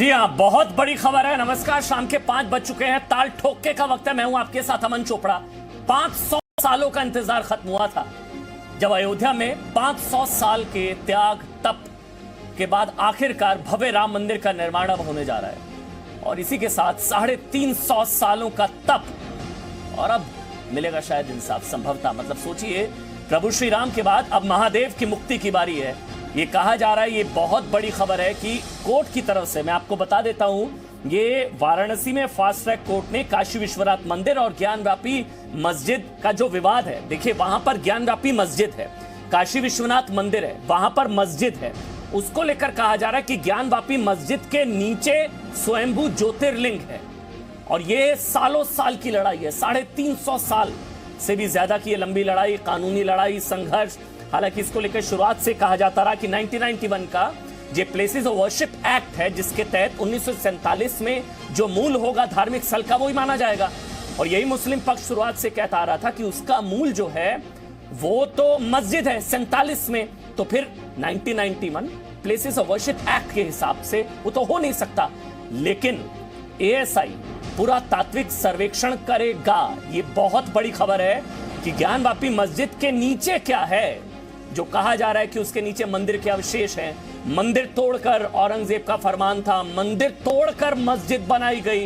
जी हाँ, बहुत बड़ी खबर है। नमस्कार, शाम के 5 बज चुके हैं। ताल ठोके का वक्त है। मैं हूं आपके साथ अमन चोपड़ा। 500 सालों का इंतजार खत्म हुआ था जब अयोध्या में 500 साल के त्याग तप के बाद आखिरकार भव्य राम मंदिर का निर्माण अब होने जा रहा है, और इसी के साथ 350 सालों का तप, और अब मिलेगा शायद इंसाफ, संभवतः। मतलब सोचिए, प्रभु श्री राम के बाद अब महादेव की मुक्ति की बारी है। ये कहा जा रहा है, ये बहुत बड़ी खबर है कि कोर्ट की तरफ से, मैं आपको बता देता हूं, ये वाराणसी में फास्ट ट्रैक कोर्ट ने काशी विश्वनाथ मंदिर और ज्ञानव्यापी मस्जिद का जो विवाद है, देखिए वहां पर ज्ञानव्यापी मस्जिद है, काशी विश्वनाथ मंदिर है, वहां पर मस्जिद है, उसको लेकर कहा जा रहा है कि ज्ञानव्यापी मस्जिद के नीचे स्वयंभू ज्योतिर्लिंग है। और ये सालों साल की लड़ाई है, 350 साल से भी ज्यादा की ये लंबी लड़ाई, कानूनी लड़ाई, संघर्ष। हालांकि इसको लेकर शुरुआत से कहा जाता रहा कि 1991 का जो प्लेसेस ऑफ वर्शिप एक्ट है, जिसके तहत 1947 में जो मूल होगा धार्मिक स्थल का, वही माना जाएगा। और यही मुस्लिम पक्ष शुरुआत से कहता आ रहा था कि उसका मूल जो है वो तो मस्जिद है 47 में, तो फिर 1991 प्लेसेस ऑफ वर्शिप एक्ट के हिसाब से वो तो हो नहीं सकता। लेकिन एएसआई पूरा तात्विक सर्वेक्षण करेगा। ये बहुत बड़ी खबर है कि ज्ञानव्यापी मस्जिद के नीचे क्या है, जो कहा जा रहा है कि उसके नीचे मंदिर के अवशेष हैं। मंदिर तोड़कर, औरंगजेब का फरमान था, मंदिर तोड़कर मस्जिद बनाई गई।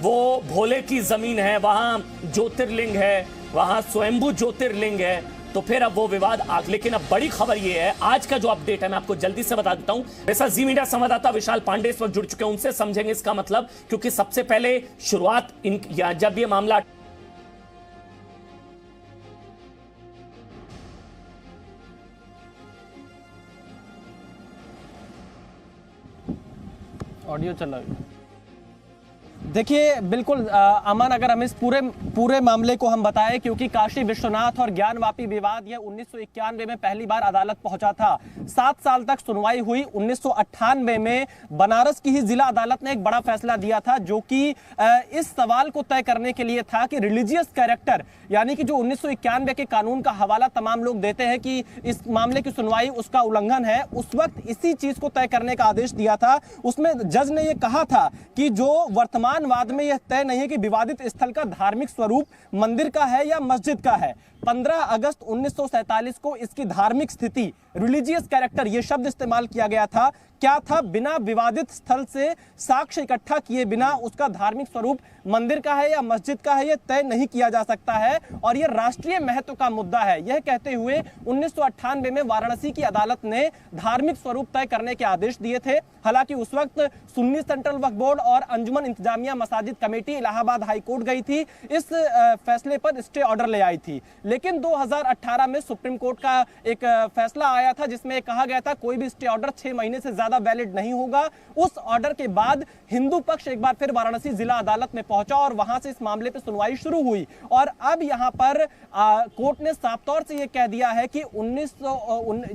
वो भोले की जमीन है, वहां ज्योतिर्लिंग है, वहां स्वयंभू ज्योतिर्लिंग है। तो फिर अब वो विवाद लेकिन अब बड़ी खबर ये है, आज का जो अपडेट है मैं आपको जल्दी से बता देता हूं। वैसा जी मीडिया संवाददाता विशाल पांडे इस वक्त जुड़ चुके हैं, उनसे समझेंगे इसका मतलब, क्योंकि सबसे पहले शुरुआत जब ये मामला ऑडियो चला गया। देखिए बिल्कुल अमन, अगर हम इस पूरे मामले को हम बताएं, क्योंकि काशी विश्वनाथ और ज्ञानव्यापी विवाद यह 1991 में पहली बार अदालत पहुंचा था। 7 साल तक सुनवाई हुई। 1998 में बनारस की ही जिला अदालत ने एक बड़ा फैसला दिया था, जो कि इस सवाल को तय करने के लिए था कि रिलीजियस कैरेक्टर, यानी कि जो 1991 के कानून का हवाला तमाम लोग देते हैं कि इस मामले की सुनवाई उसका उल्लंघन है, उस वक्त इसी चीज को तय करने का आदेश दिया था। उसमें जज ने यह कहा था कि जो वर्तमान वाद में यह तय नहीं है कि विवादित स्थल का धार्मिक स्वरूप मंदिर का है या मस्जिद का है। 15 अगस्त 1947 को इसकी धार्मिक स्थिति, रिलीजियस कैरेक्टर, यह शब्द इस्तेमाल किया गया था। क्या था? बिना विवादित स्थल से साक्ष्य इकट्ठा किए बिना उसका धार्मिक स्वरूप मंदिर का है या मस्जिद का है, यह तय नहीं किया जा सकता है, और यह राष्ट्रीय महत्व का मुद्दा है। यह कहते हुए 1998 में वाराणसी की अदालत ने धार्मिक स्वरूप तय करने के आदेश दिए थे। हालांकि उस वक्त सुन्नी सेंट्रल वक्फ बोर्ड और अंजुमन इंतजामिया मसाजिद कमेटी इलाहाबाद हाई कोर्ट गई थी, इस फैसले पर स्टे ऑर्डर ले आई थी। लेकिन 2018 में सुप्रीम कोर्ट का एक फैसला आया था, जिसमें कहा गया था कोई भी स्टे ऑर्डर 6 महीने से ज्यादा वैलिड नहीं होगा। उस ऑर्डर के बाद हिंदू पक्ष एक बार फिर वाराणसी जिला अदालत में पहुंचा और वहां से इस मामले पर सुनवाई शुरू हुई। और अब यहां पर कोर्ट ने साफ तौर से यह कह दिया है कि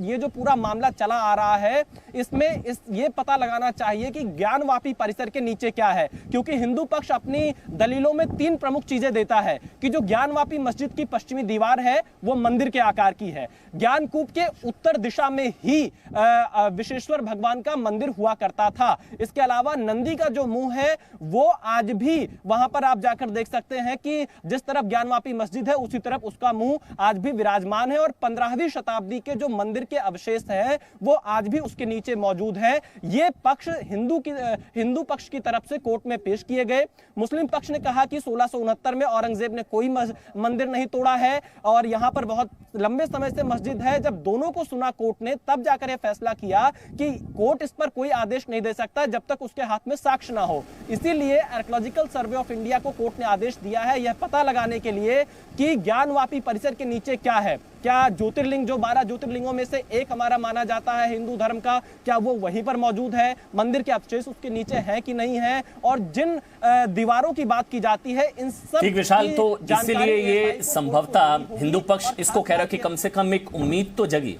ये जो पूरा मामला चला आ रहा है, इसमें ये पता लगाना चाहिए कि ज्ञानव्यापी परिसर के नीचे क्या है, क्योंकि हिंदू पक्ष अपनी दलीलों में 3 प्रमुख चीजें देता है कि जो ज्ञानव्यापी मस्जिद की पश्चिमी दीवार है वो मंदिर के आकार की है, ज्ञानकूप के उत्तर दिशा में ही विश्वेश्वर भगवान का मंदिर हुआ करता था। इसके अलावा नंदी का जो मुंह है वो आज भी वहां पर आप जाकर देख सकते हैं कि जिस तरफ ज्ञानव्यापी मस्जिद है उसी तरफ उसका मुंह आज भी विराजमान है, और 15वीं शताब्दी के जो मंदिर के अवशेष हैं वो आज भी उसके नीचे मौजूद है। ये पक्ष हिंदू पक्ष की तरफ से कोर्ट में पेश किए गए। मुस्लिम पक्ष ने कहा कि 1669 में औरंगजेब ने कोई मंदिर नहीं तोड़ा है और यहां पर बहुत लंबे समय से मस्जिद है। जब दोनों को सुना कोर्ट ने, तब जाकर यह फैसला किया कि कोर्ट इस पर कोई आदेश नहीं दे सकता जब तक उसके हाथ में साक्ष्य ना हो। इसीलिए आर्कियोलॉजिकल सर्वे ऑफ इंडिया को कोर्ट ने आदेश दिया है यह पता लगाने के लिए कि ज्ञानव्यापी परिसर के नीचे क्या है। क्या ज्योतिर्लिंग, जो 12 ज्योतिर्लिंगों में से एक हमारा माना जाता है हिंदू धर्म का, क्या वो वहीं पर मौजूद है? मंदिर के अवशेष उसके नीचे हैं कि नहीं है? और जिन दीवारों की बात की जाती है, इन सब ठीक विशाल, तो इसीलिए ये संभवतः हिंदू पक्ष इसको कह रहा है कि कम से कम एक उम्मीद तो जगी।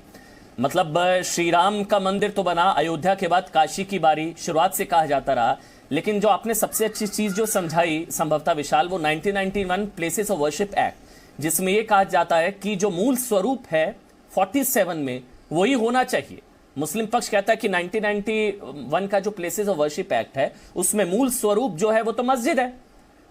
मतलब श्री राम का मंदिर तो बना, अयोध्या के बाद काशी की बारी शुरुआत से कहा जाता रहा, लेकिन जो आपने सबसे अच्छी चीज जो समझाई संभवतः विशाल, वो 1991 प्लेसेस ऑफ वर्शिप एक्ट, जिसमें यह कहा जाता है कि जो मूल स्वरूप है 47 में वही होना चाहिए। मुस्लिम पक्ष कहता है कि 1991 का जो प्लेसेस ऑफ वर्शिप एक्ट है उसमें मूल स्वरूप जो है वो तो मस्जिद है,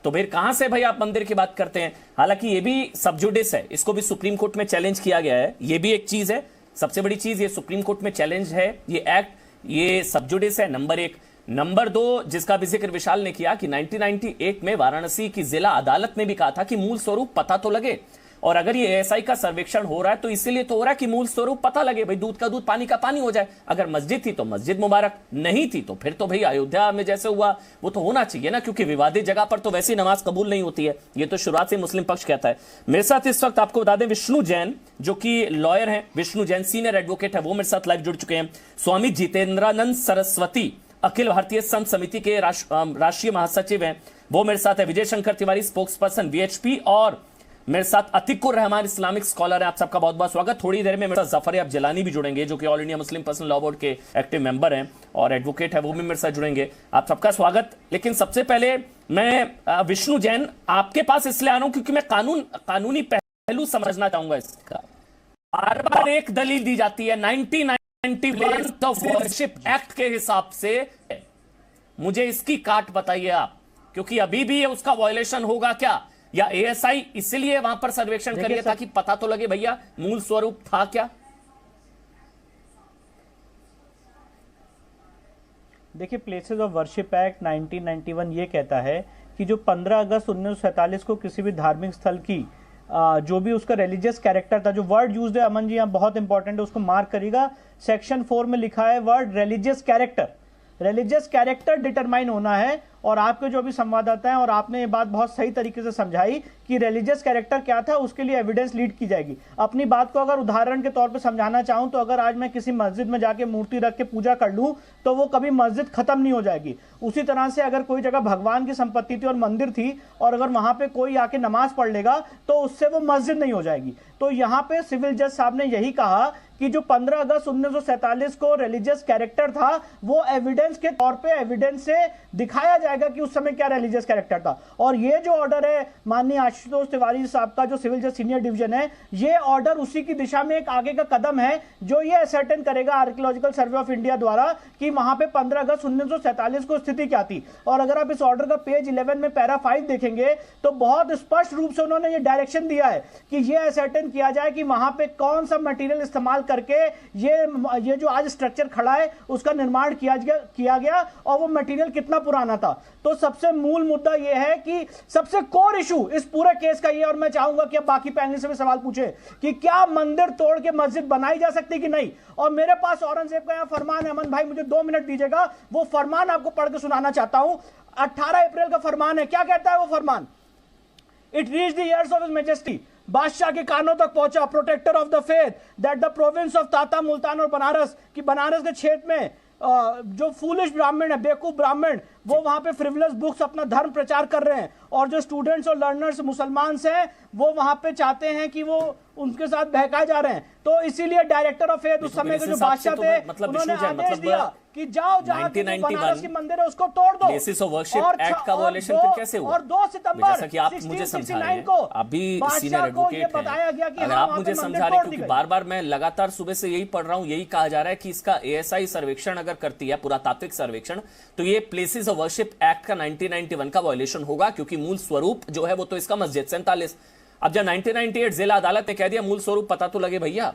तो फिर कहां से भाई आप मंदिर की बात करते हैं? हालांकि ये भी सबजुडिस है, इसको भी सुप्रीम कोर्ट में चैलेंज किया गया है, ये भी एक चीज है। सबसे बड़ी चीज ये सुप्रीम कोर्ट में चैलेंज है, ये एक्ट, ये सबजुडिस है, नंबर एक। नंबर दो, जिसका भी जिक्र विशाल ने किया कि 1998 में वाराणसी की जिला अदालत ने भी कहा था कि मूल स्वरूप पता तो लगे, और अगर ये एएसआई का सर्वेक्षण हो रहा है तो इसीलिए तो हो रहा है कि मूल स्वरूप पता लगे, भाई दूध का दूध पानी का पानी हो जाए। अगर मस्जिद थी तो मस्जिद मुबारक, नहीं थी तो फिर तो भाई अयोध्या में जैसे हुआ वो तो होना चाहिए ना, क्योंकि विवादित जगह पर तो वैसी नमाज कबूल नहीं होती है। ये तो शुरुआत से मुस्लिम पक्ष कहता है। मेरे साथ इस वक्त आपको बता दें विष्णु जैन जो कि लॉयर हैं, विष्णु जैन सीनियर एडवोकेट है, वो मेरे साथ लाइव जुड़ चुके हैं। स्वामी जितेंद्रानंद सरस्वती अखिल भारतीय संत समिति के राष्ट्रीय महासचिव हैं, वो मेरे साथ है। Vijay Shankar Tiwari spokesperson VHP, और मेरे साथ अतिकुर रहमान इस्लामिक स्कॉलर है। आप सबका बहुत बहुत स्वागत। थोड़ी देर में मेरे साथ जफर जलानी भी जुड़ेंगे जो कि all India Muslim personal law board के एक्टिव मेंबर हैं और एडवोकेट है, वो भी मेरे साथ जुड़ेंगे। आप सबका स्वागत। लेकिन सबसे पहले मैं विष्णु जैन आपके पास इसलिए आ रहा हूं क्योंकि मैं कानूनी पहलू समझना चाहूंगा इसका। बार बार एक दलील दी जाती है 1991 ऑफ वर्शिप एक्ट के हिसाब से, मुझे इसकी काट बताइए आप, क्योंकि अभी भी उसका वायलेशन होगा क्या, या एएसआई इसलिए वहां पर सर्वेक्षण करिए ताकि पता तो लगे भैया मूल स्वरूप था क्या? देखिए, प्लेसेस ऑफ वर्शिप एक्ट 1991 ये कहता है कि जो 15 अगस्त 1947 को किसी भी धार्मिक स्थल की जो भी उसका रिलीजियस कैरेक्टर था, जो वर्ड यूज्ड है अमन जी यहाँ बहुत इंपॉर्टेंट है, उसको मार्क करिएगा। सेक्शन 4 में लिखा है word religious character. Religious character determine होना है, और आपके जो भी संवाददाता हैं और आपने ये बात बहुत सही तरीके से समझाई कि रिलीजियस कैरेक्टर क्या था, उसके लिए एविडेंस लीड की जाएगी। अपनी बात को अगर उदाहरण के तौर पे समझाना चाहूं तो अगर आज मैं किसी मस्जिद में जाके मूर्ति रख के पूजा कर लूं तो वो कभी मस्जिद खत्म नहीं हो जाएगी। उसी तरह से अगर कोई जगह भगवान की संपत्ति थी और मंदिर थी और अगर वहां पे कोई आके नमाज पढ़ लेगा तो उससे वो मस्जिद नहीं हो जाएगी। तो यहाँ पे सिविल जज साहब ने यही कहा कि जो 15 अगस्त 1947 को रिलीजियस कैरेक्टर था वो एविडेंस के तौर पे एविडेंस से दिखाया जाएगा कि उस समय क्या रिलीजियस कैरेक्टर था। और ये जो ऑर्डर है माननीय आशुतोष तिवारी साहब का, जो सिविल जज सीनियर डिवीजन है, ये ऑर्डर उसी की दिशा में एक आगे का कदम है जो ये असर्टेन करेगा आर्कियोलॉजिकल सर्वे ऑफ इंडिया द्वारा कि वहां पे 15 अगस्त 1947 को स्थिति क्या थी। और अगर आप इस ऑर्डर का पेज 11 में पैरा 5 देखेंगे तो बहुत स्पष्ट रूप से उन्होंने ये डायरेक्शन दिया है कि ये असर्टेन किया जाए कि वहां पे कौन सा मटेरियल इस्तेमाल करके ये जो आज स्ट्रक्चर खड़ा है उसका निर्माण किया गया और वो मटेरियल कितना पुराना था। तो सबसे मूल मुद्दा ये है कि सबसे कोर इशू इस पूरे केस का ये, और मैं चाहूंगा कि अब बाकी पैनल से भी सवाल पूछे कि क्या मंदिर तोड़ के मस्जिद बनाई जा सकती कि नहीं। और मेरे पास औरंगजेब का यहां फरमान है, अमन भाई मुझे 2 मिनट दीजिएगा, वो फरमान आपको पढ़ के सुनाना चाहता हूं। 18 अप्रैल का फरमान है। क्या कहता है वो फरमान? It reach the ears of his majesty, बादशाह के कानों तक पहुंचा, protector of the faith, that the province of Thatta, Multan और बनारस, कि बनारस के क्षेत्र में जो फूलिश ब्राह्मण है, बेवकूफ ब्राह्मण, वो वहां पे फ्रिवलस बुक्स अपना धर्म प्रचार कर रहे हैं, और जो स्टूडेंट्स और लर्नर्स मुसलमान हैं वो वहां पे चाहते हैं कि वो उनके साथ बहकाए जा रहे हैं। तो इसीलिए डायरेक्टर ऑफ फेथ उस समय के जो बादशाह थे उन्होंने आदेश दिया कि जाओ जहां बनारस की मंदिर है उसको तोड़ दो। बेसिस ऑफ वर्शिप एक्ट का वायलेशन फिर कैसे हुआ? और 2 सितंबर जैसा कि आप मुझे समझा रहे हैं, आप भी सीनियर एडवोकेट हैं, अगर आप मुझे समझा रहे हैं, क्योंकि बार बार मैं लगातार सुबह से यही पढ़ रहा हूं, यही कहा जा रहा है कि इसका एएसआई सर्वेक्षण अगर करती है, पुरातात्विक सर्वेक्षण, तो ये प्लेसेस ऑफ वर्शिप एक्ट का 1991 का वायलेशन होगा, क्योंकि मूल स्वरूप जो है वो तो इसका मस्जिद 47। अब जब 1998 जिला अदालत ने कह दिया मूल स्वरूप पता तो लगे भैया,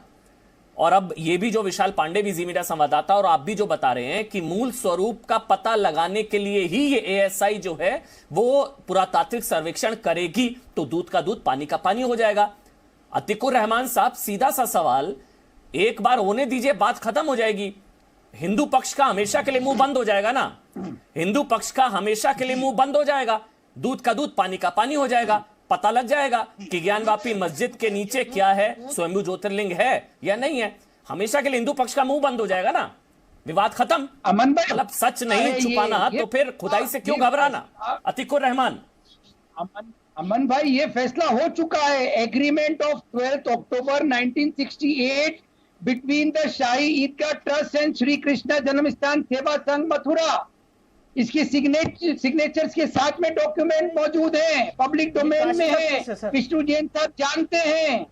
और अब ये भी जो विशाल पांडे भी जी मीडिया संवाददाता और आप भी जो बता रहे हैं कि मूल स्वरूप का पता लगाने के लिए ही ये एएसआई जो है वो पुरातात्विक सर्वेक्षण करेगी, तो दूध का दूध पानी का पानी हो जाएगा। अतिकुर रहमान साहब, सीधा सा सवाल, एक बार होने दीजिए, बात खत्म हो जाएगी। हिंदू पक्ष का हमेशा के लिए मुंह बंद हो जाएगा ना, हिंदू पक्ष का हमेशा के लिए मुंह बंद हो जाएगा, दूध का दूध पानी का पानी हो जाएगा। पता लग जाएगा कि ज्ञानवापी मस्जिद के नीचे क्या है, स्वयंभू ज्योतिर्लिंग है या नहीं है। हमेशा के लिए हिंदू पक्ष का मुंह बंद हो जाएगा ना, विवाद खत्म। अमन भाई, मतलब सच नहीं छुपाना, तो फिर खुदाई से क्यों घबराना? अतिकुर रहमान। अमन भाई, ये फैसला हो चुका है। Agreement of 12 October 1968 between the Shahi Idgah trust and Shri Krishna Janmasthan Seva संघ मथुरा, इसके सिग्नेचर्स के साथ में डॉक्यूमेंट मौजूद हैं, पब्लिक डोमेन में है, विष्णु जैन साहब जानते हैं।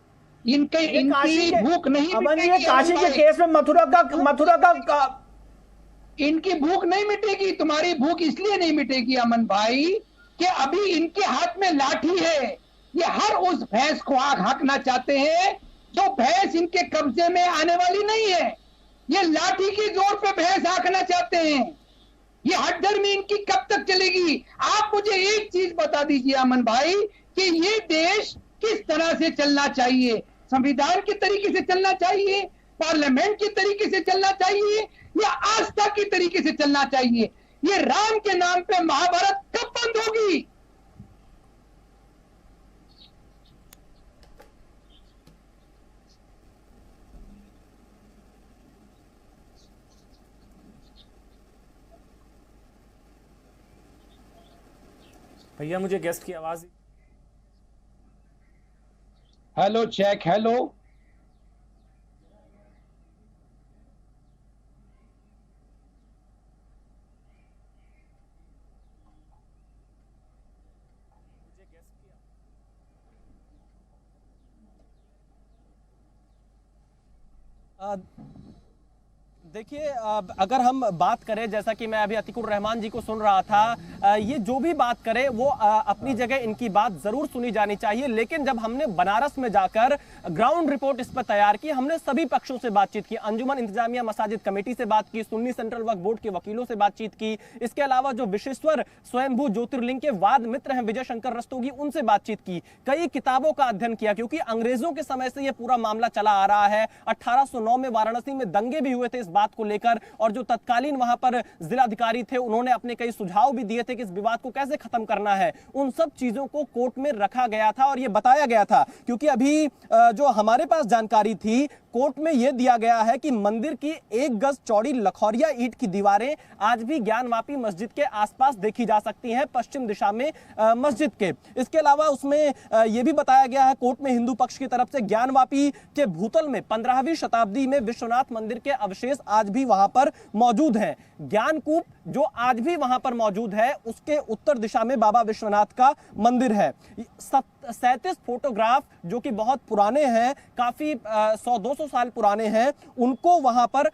इनकी भूख नहीं अमन जी, मिटेगी। काशी के केस में मथुरा का इनकी भूख नहीं मिटेगी। तुम्हारी भूख इसलिए नहीं मिटेगी अमन भाई कि अभी इनके हाथ में लाठी है। ये हर उस भैंस को आग हाँकना चाहते हैं जो भैंस इनके कब्जे में आने वाली नहीं है। ये लाठी के जोर पे भैंस हाँकना चाहते हैं। ये हठधर्मी इनकी कब तक चलेगी? आप मुझे एक चीज बता दीजिए अमन भाई कि ये देश किस तरह से चलना चाहिए? संविधान के तरीके से चलना चाहिए, पार्लियामेंट के तरीके से चलना चाहिए, या आस्था के तरीके से चलना चाहिए? ये राम के नाम पे महाभारत कब बंद होगी? भैया मुझे गेस्ट की आवाज। Hello check, hello. देखिए, अगर हम बात करें, जैसा कि मैं अभी अतीकुर रहमान जी को सुन रहा था, ये जो भी बात करे वो अपनी जगह इनकी बात जरूर सुनी जानी चाहिए। लेकिन जब हमने बनारस में जाकर ग्राउंड रिपोर्ट इस पर तैयार की, हमने सभी पक्षों से बातचीत की, अंजुमन इंतजामिया मसाजिद कमेटी से बात की, सुन्नी सेंट्रल वक्फ बोर्ड के वकीलों से बातचीत की, इसके अलावा जो विश्वेश्वर स्वयंभू ज्योतिर्लिंग के वाद मित्र हैं विजय शंकर रस्तोगी, उनसे बातचीत की, कई किताबों का अध्ययन किया, क्योंकि अंग्रेजों के समय से यह पूरा मामला चला आ रहा है। 1809 में वाराणसी में दंगे भी हुए थे इस बात को लेकर, और जो तत्कालीन वहां पर जिलाधिकारी थे उन्होंने अपने कई सुझाव भी दिए थे कि इस विवाद को कैसे खत्म करना है। उन सब चीजों को कोर्ट में रखा गया था और यह बताया गया था, क्योंकि अभी जो हमारे पास जानकारी थी, कोर्ट में यह दिया गया है कि मंदिर की 1 गज चौड़ी लखौरिया ईंट की दीवारें आज भी ज्ञानवापी मस्जिद के आसपास देखी जा सकती हैं, पश्चिम दिशा में मस्जिद के। इसके अलावा उसमें यह भी बताया गया है कोर्ट में हिंदू पक्ष की तरफ से, ज्ञानवापी के भूतल में 15वीं शताब्दी में विश्वनाथ मंदिर के अवशेष आज भी वहां पर मौजूद हैं। ज्ञानकूप जो आज भी वहां पर मौजूद है, उसके उत्तर दिशा में बाबा विश्वनाथ का मंदिर है। 37 फोटोग्राफ जो कि बहुत पुराने हैं, काफी 100-200 साल पुराने हैं, उनको वहां पर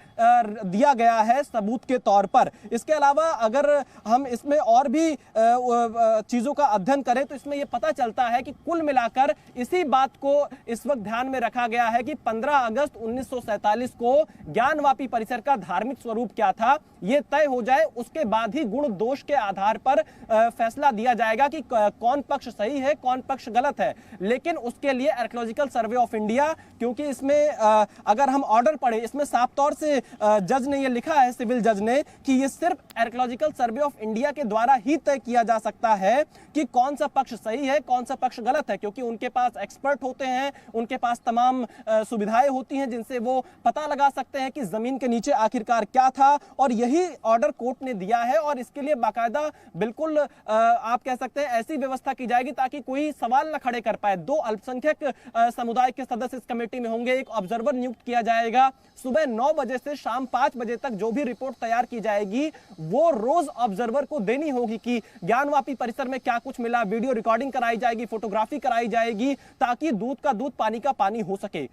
दिया गया है सबूत के तौर पर। इसके अलावा अगर हम इसमें और भी चीजों का अध्ययन करें तो इसमें यह पता चलता है कि कुल मिलाकर इसी बात को इस वक्त ध्यान में रखा गया है कि 15 अगस्त 1947 को ज्ञानवापी परिसर का धार्मिक स्वरूप क्या था यह तय हो जाए, उसके बाद ही गुण दोष के आधार पर फैसला दिया जाएगा कि कौन पक्ष सही है कौन पक्ष गलत है। लेकिन उसके लिए आर्कियोलॉजिकल सर्वे ऑफ इंडिया, क्योंकि इसमें अगर हम ऑर्डर पढ़े, इसमें साफ तौर से जज ने यह लिखा है, सिविल जज ने, कि यह सिर्फ आर्कियोलॉजिकल सर्वे ऑफ इंडिया के द्वारा ही तय किया जा सकता है कि कौन सा पक्ष सही है कौन सा पक्ष गलत है, क्योंकि उनके पास एक्सपर्ट होते हैं, उनके पास तमाम सुविधाएं होती हैं जिनसे वो पता लगा सकते हैं कि जमीन के नीचे आखिरकार क्या था। और यही ऑर्डर कोर्ट ने दिया है और इसके लिए बाकायदा बिल्कुल आप कह सकते हैं ऐसी व्यवस्था की जाएगी ताकि कोई सवाल न खड़े कर पाए। 2 अल्पसंख्यक समुदाय के सदस्य इस कमेटी में होंगे, एक ऑब्जर्वर नियुक्त किया जाएगा। सुबह 9 बजे से शाम 5 बजे तक जो भी रिपोर्ट तैयार की जाएगी वो रोज ऑब्जर्वर को देनी होगी कि ज्ञानवापी परिसर में क्या कुछ मिला, वीडियो रिकॉर्डिंग कराई जाएगी, फोटोग्राफी कराई जाएगी, ताकि दूध का दूध पानी का पानी हो सके।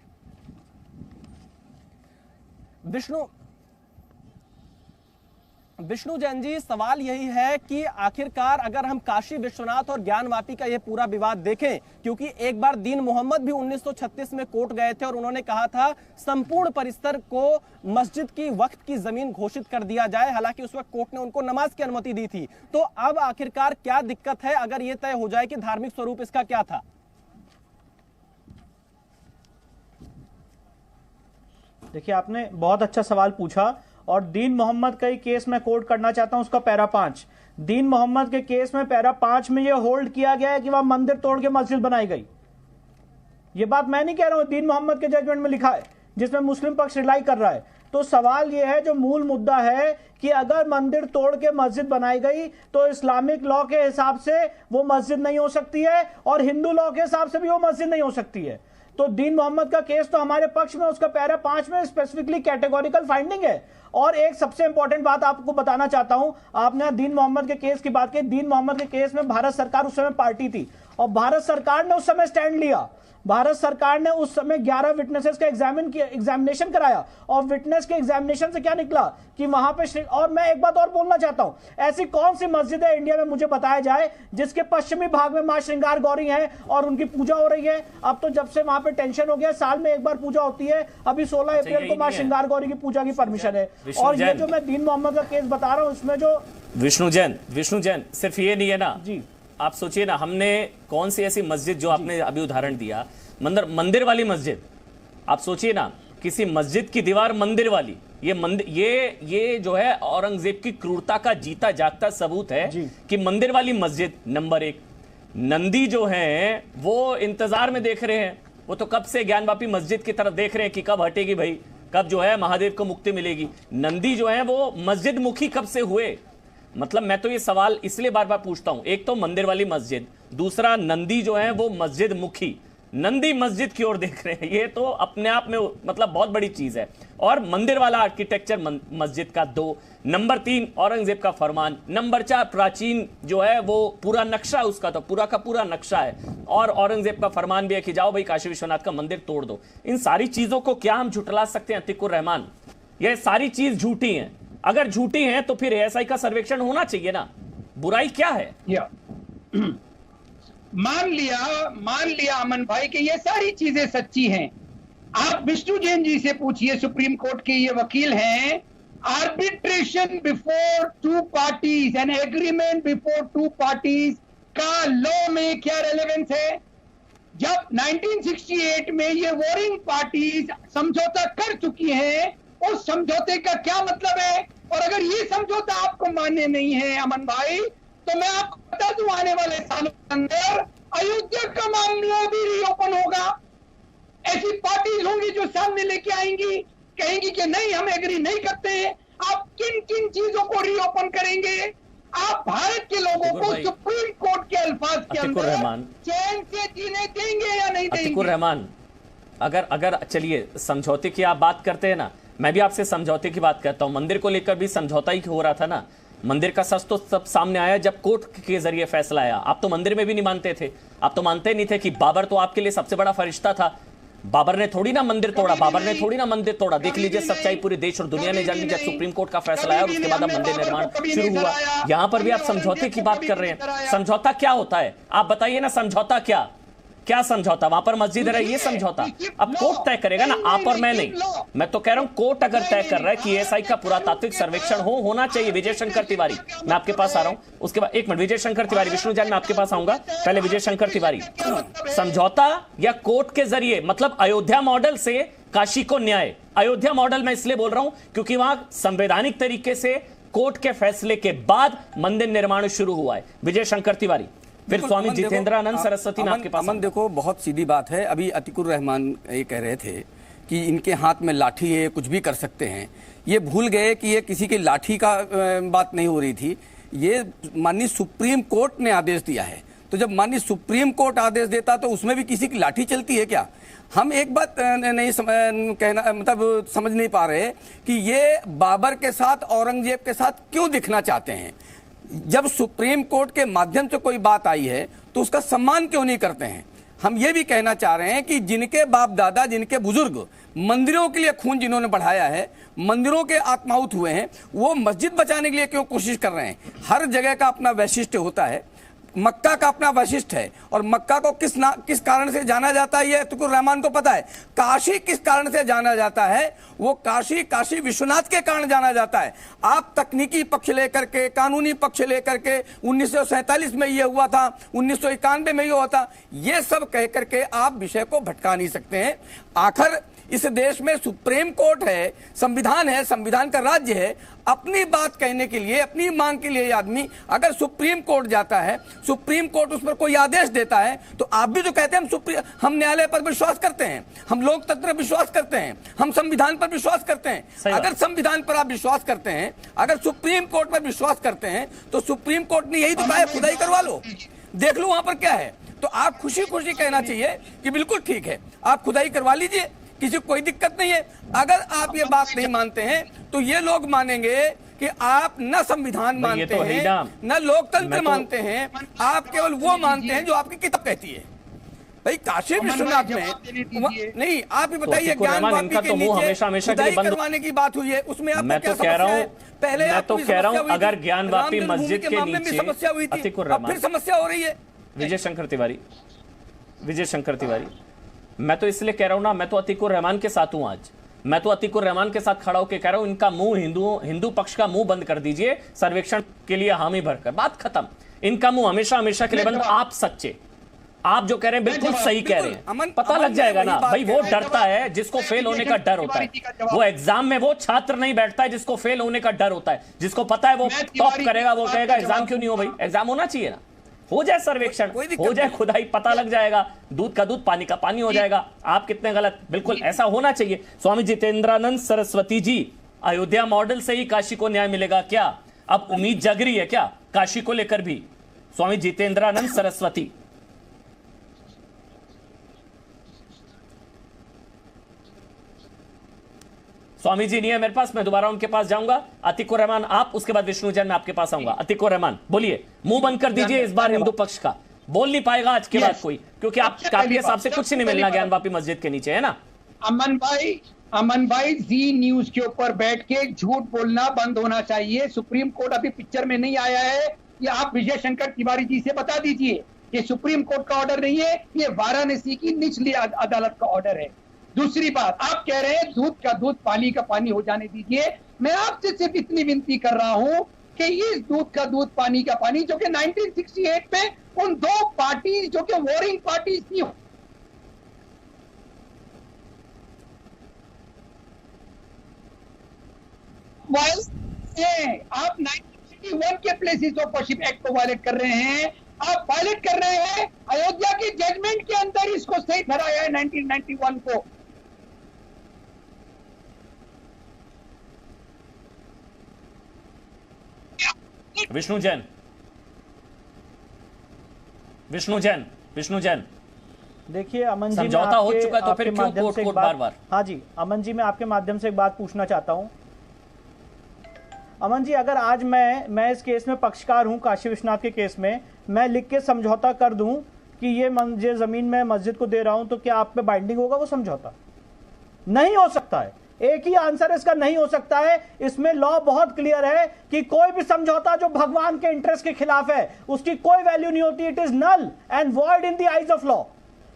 विष्णु जैन जी, सवाल यही है कि आखिरकार अगर हम काशी विश्वनाथ और ज्ञानवापी का यह पूरा विवाद देखें, क्योंकि एक बार दीन मोहम्मद भी 1936 में कोर्ट गए थे और उन्होंने कहा था संपूर्ण परिसर को मस्जिद की वक्फ की जमीन घोषित कर दिया जाए, हालांकि उस वक्त कोर्ट ने उनको नमाज की अनुमति दी थी। तो अब आखिरकार क्या दिक्कत है अगर यह तय हो जाए कि धार्मिक स्वरूप इसका क्या था? देखिए, आपने बहुत अच्छा सवाल पूछा और दीन मोहम्मद का ही केस मैं कोट करना चाहता हूं, उसका पैरा 5। दीन मोहम्मद के केस में पैरा 5 में यह होल्ड किया गया है कि वहां मंदिर तोड़ के मस्जिद बनाई गई। यह बात मैं नहीं कह रहा हूं, दीन मोहम्मद के जजमेंट में लिखा है, जिसमें मुस्लिम पक्ष रिलाई कर रहा है। तो सवाल यह है, जो मूल मुद्दा है कि अगर मंदिर तोड़ के मस्जिद बनाई गई तो इस्लामिक लॉ के हिसाब से वो मस्जिद नहीं हो सकती है और हिंदू लॉ के हिसाब से भी वो मस्जिद नहीं हो सकती है। तो दीन मोहम्मद का केस तो हमारे पक्ष में, उसका पैरा 5 में स्पेसिफिकली कैटेगोरिकल फाइंडिंग है। और एक सबसे इंपॉर्टेंट बात आपको बताना चाहता हूं, आपने दीन मोहम्मद के केस की बात की। दीन मोहम्मद के केस में भारत सरकार उस समय पार्टी थी और भारत सरकार ने उस समय स्टैंड लिया। भारत सरकार ने उस समय 11 विटनेसेस का एग्जामिनेशन कराया और विटनेस के एग्जामिनेशन से क्या निकला कि वहां पे। और मैं एक बात और बोलना चाहता हूं, ऐसी कौन सी मस्जिद है इंडिया में, मुझे बताया जाए, जिसके पश्चिमी भाग में मां श्रृंगार गौरी है और उनकी पूजा हो रही है। अब तो जब से वहां पे टेंशन हो गया, साल में एक बार पूजा होती है। अभी 16 अप्रैल को मां श्रृंगार गौरी की पूजा की परमिशन है। और ये जो मैं दीन मोहम्मद का केस बता रहा हूं, इसमें जो विष्णु जैन सिर्फ ये नहीं है ना जी, आप सोचिए ना, हमने कौन सी ऐसी मस्जिद जो आपने अभी उदाहरण दिया, मंदिर वाली मस्जिद, आप सोचिए ना, किसी मस्जिद की दीवार मंदिर वाली, ये जो है औरंगजेब की क्रूरता का जीता जागता सबूत है कि मंदिर वाली मस्जिद। नंबर 1, नंदी जो है वो इंतजार में देख रहे हैं, वो तो कब से ज्ञानवापी मस्जिद की तरफ देख रहे हैं कि कब हटेगी भाई, कब जो है महादेव को मुक्ति मिलेगी। नंदी जो है वो मस्जिद मुखी कब से हुए? मतलब मैं तो ये सवाल इसलिए बार बार पूछता हूं, एक तो मंदिर वाली मस्जिद, दूसरा नंदी जो है वो मस्जिद मुखी, नंदी मस्जिद की ओर देख रहे हैं, ये तो अपने आप में मतलब बहुत बड़ी चीज है। और मंदिर वाला आर्किटेक्चर मस्जिद का 2, नंबर 3 औरंगजेब का फरमान, नंबर 4 प्राचीन जो है वो पूरा नक्शा, उसका तो पूरा का पूरा नक्शा है, और औरंगजेब का फरमान भी है कि जाओ भाई काशी विश्वनाथ का मंदिर तोड़ दो। इन सारी चीजों को क्या हम झुटला सकते हैं अतीकुर रहमान? ये सारी चीज झूठी हैं। अगर झूठी हैं तो फिर एएसआई का सर्वेक्षण होना चाहिए ना, बुराई क्या है? मान लिया अमन भाई कि ये सारी चीजें सच्ची हैं। आप विष्णु जैन जी से पूछिए, सुप्रीम कोर्ट के ये वकील हैं, arbitration before 2 parties and agreement before 2 parties का लॉ में क्या रेलेवेंस है? जब 1968 में ये वॉरिंग पार्टीज समझौता कर चुकी हैं, उस समझौते का क्या मतलब है? और अगर ये समझौता आपको मान्य नहीं है अमन भाई, तो मैं आपको बता दूं, आने वाले सालों के अंदर अयोध्या का मामला भी रीओपन होगा। ऐसी पार्टीज होंगी जो सामने लेके आएंगी, कहेंगी कि नहीं, हम एग्री नहीं करते हैं। आप किन किन चीजों को रीओपन करेंगे? आप भारत के लोगों को सुप्रीम कोर्ट के अल्फाज के अंदर चैन से जीने देंगे या नहीं देंगे? अतीकुर रहमान, अगर चलिए समझौते की आप बात करते हैं ना, मैं भी आपसे समझौते की बात करता हूं। मंदिर को लेकर भी समझौता ही हो रहा था ना। मंदिर का सच तो सब सामने आया जब कोर्ट के जरिए फैसला आया। आप तो मंदिर में भी नहीं मानते थे, आप तो मानते नहीं थे कि बाबर तो आपके लिए सबसे बड़ा फरिश्ता था। बाबर ने थोड़ी ना मंदिर तोड़ा, बाबर ने थोड़ी ना मंदिर तोड़ा। देख लीजिए सच्चाई पूरे देश और दुनिया ने जान ली जब सुप्रीम कोर्ट का फैसला आया और उसके बाद अब मंदिर निर्माण शुरू हुआ। यहां पर भी आप समझौते की बात कर रहे हैं। समझौता क्या होता है आप बताइए ना? समझौता क्या समझौता? वहां पर मस्जिद है, ये समझौता अब कोर्ट तय करेगा ना, आप और मैं नहीं। मैं तो कह रहा हूं कोर्ट अगर तय कर रहा है कि एएसआई का पुरातात्विक सर्वेक्षण होना चाहिए। विजय शंकर तिवारी, मैं आपके पास आ रहा हूं, उसके बाद 1 मिनट, विजय शंकर तिवारी, विष्णु जैन मैं आपके पास आऊंगा, पहले विजय शंकर तिवारी। समझौता या कोर्ट के जरिए, मतलब अयोध्या मॉडल से काशी को न्याय। अयोध्या मॉडल मैं इसलिए बोल रहा हूं क्योंकि वहां संवैधानिक तरीके से कोर्ट के फैसले के बाद मंदिर निर्माण शुरू हुआ है। विजय शंकर तिवारी, फिर स्वामी जितेंद्रानंद सरस्वती में आपके पास। अमन देखो, बहुत सीधी बात है। अभी अतीकुर रहमान ये कह रहे थे कि इनके हाथ में लाठी है, कुछ भी कर सकते हैं। ये भूल गए कि ये किसी की लाठी का बात नहीं हो रही थी, ये माननीय सुप्रीम कोर्ट ने आदेश दिया है। तो जब माननीय सुप्रीम कोर्ट आदेश देता तो उसमें भी किसी की लाठी चलती है क्या? हम एक बात नहीं समझ नहीं पा रहे कि ये बाबर के साथ, औरंगजेब के साथ क्यों दिखना चाहते हैं। जब सुप्रीम कोर्ट के माध्यम से कोई बात आई है तो उसका सम्मान क्यों नहीं करते हैं? हम ये भी कहना चाह रहे हैं कि जिनके बाप दादा, जिनके बुजुर्ग मंदिरों के लिए खून जिन्होंने बढ़ाया है, मंदिरों के आत्माहुत हुए हैं, वो मस्जिद बचाने के लिए क्यों कोशिश कर रहे हैं? हर जगह का अपना वैशिष्ट्य होता है, मक्का का अपना वैशिष्ट्य है, और मक्का को किस कारण से जाना जाता है ये अतीकुर रहमान को पता है। काशी किस कारण से जाना जाता है? वो काशी विश्वनाथ के कारण जाना जाता है। आप तकनीकी पक्ष लेकर के, कानूनी पक्ष लेकर के, 1947 में ये हुआ था, 1991 में ये हुआ था, ये सब कह करके आप विषय को भटका नहीं सकते हैं। आखिर इस देश में सुप्रीम कोर्ट है, संविधान है, संविधान का राज्य है। अपनी बात कहने के लिए, अपनी मांग के लिए आदमी अगर सुप्रीम कोर्ट जाता है, सुप्रीम कोर्ट उस पर कोई आदेश देता है, तो आप भी जो कहते हैं हम न्यायालय पर विश्वास करते हैं, हम लोकतंत्र पर विश्वास करते हैं, हम संविधान पर विश्वास करते हैं। अगर संविधान पर आप विश्वास करते हैं, अगर सुप्रीम कोर्ट पर विश्वास करते हैं, तो सुप्रीम कोर्ट ने यही तो कहा है, खुदाई करवा लो, देख लो वहां पर क्या है। तो आप खुशी खुशी कहना चाहिए कि बिल्कुल ठीक है, आप खुदाई करवा लीजिए, किसी को कोई दिक्कत नहीं है। अगर आप ये बात नहीं मानते हैं तो ये लोग मानेंगे कि आप न संविधान मानते हैं न लोकतंत्र मानते हैं, आप केवल वो मानते हैं जो आपकी किताब कहती है। भाई काशी विश्वनाथ में नहीं, आप ही बताइए, ज्ञान वापी के नीचे खुदाई करवाने की बात हुई है, उसमें आपको क्या समस्या है? पहले मैं तो कह रहा हूं अगर ज्ञान वापी मस्जिद के नीचे समस्या हुई थी, अब फिर समस्या हो रही है। विजय शंकर तिवारी, मैं तो इसलिए कह रहा हूं ना, मैं तो अतीकुर रहमान के साथ हूं। आज मैं तो अतीकुर रहमान के साथ खड़ा होकर कह रहा हूं, इनका मुंह हिंदू पक्ष का मुंह बंद कर दीजिए सर्वेक्षण के लिए हामी भरकर, बात खत्म। इनका मुंह हमेशा के लिए बंद। आप सच्चे, आप जो कह रहे हैं बिल्कुल सही कह रहे हैं। पता लग जाएगा ना भाई, वो डरता है जिसको फेल होने का डर होता है। वो एग्जाम में वो छात्र नहीं बैठता है जिसको फेल होने का डर होता है। जिसको पता है वो टॉप करेगा, वो कहेगा एग्जाम क्यों नहीं हो भाई, एग्जाम होना चाहिए ना। हो जाए सर्वेक्षण, हो जाए खुदाई, पता लग जाएगा, दूध का दूध पानी का पानी हो जाएगा। आप कितने गलत, बिल्कुल ऐसा होना चाहिए। स्वामी जितेंद्रानंद सरस्वती जी, अयोध्या मॉडल से ही काशी को न्याय मिलेगा क्या? अब उम्मीद जग रही है क्या काशी को लेकर भी? स्वामी जितेंद्रानंद सरस्वती, स्वामी जी नहीं है मेरे पास, मैं दोबारा उनके पास जाऊंगा। अतीकुर रहमान आप, उसके बाद विष्णु जैन, मैं आपके पास आऊंगा। अतीकुर रहमान बोलिए, मुंह बंद कर दीजिए इस बार हिंदू पक्ष का, बोल नहीं पाएगा आज के बाद कोई, क्योंकि आप काफी हिसाब से कुछ नहीं मिलना ज्ञान वापी मस्जिद के नीचे, है ना? अमन भाई जी न्यूज के ऊपर बैठ के झूठ बोलना बंद होना चाहिए। सुप्रीम कोर्ट अभी पिक्चर में नहीं आया है, ये आप विजय शंकर तिवारी जी से बता दीजिए। ये सुप्रीम कोर्ट का ऑर्डर नहीं है, ये वाराणसी की निचली अदालत का ऑर्डर है। दूसरी बात, आप कह रहे हैं दूध का दूध पानी का पानी हो जाने दीजिए। मैं आपसे सिर्फ इतनी विनती कर रहा हूं कि इस दूध का दूध पानी का पानी जो कि 1968 में उन दो पार्टी जो कि वॉरिंग पार्टी थी, आप 1991 के प्लेसेस ऑफ वर्शिप एक्ट को वायलेट कर रहे हैं। आप वायलेट कर रहे हैं अयोध्या की जजमेंट के अंदर इसको सही ठहराया है 1991 को। विष्णु जैन, देखिए अमन जी, समझौता हो चुका है तो फिर क्यों कोर्ट बार-बार? हाँ जी अमन जी, मैं आपके माध्यम से एक बात पूछना चाहता हूं। अमन जी, अगर आज मैं इस केस में पक्षकार हूं, काशी विश्वनाथ के केस में, मैं लिख के समझौता कर दूं कि ये जमीन मैं मस्जिद को दे रहा हूं, तो क्या आप पे बाइंडिंग होगा वो समझौता? नहीं हो सकता है। एक ही आंसर इसका नहीं हो सकता है। इसमें लॉ बहुत क्लियर है कि कोई भी समझौता जो भगवान के इंटरेस्ट के खिलाफ है उसकी कोई वैल्यू नहीं होती। It is null and void in the eyes of law,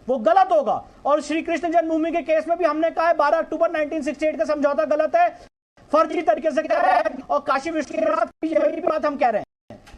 वो गलत होगा। और श्री कृष्ण जन्मभूमि के केस में भी हमने कहा है 12 अक्टूबर 1968 का समझौता गलत है, फर्जी तरीके से कह रहे हैं। और काशी विश्वनाथ की यही बात हम कह रहे हैं,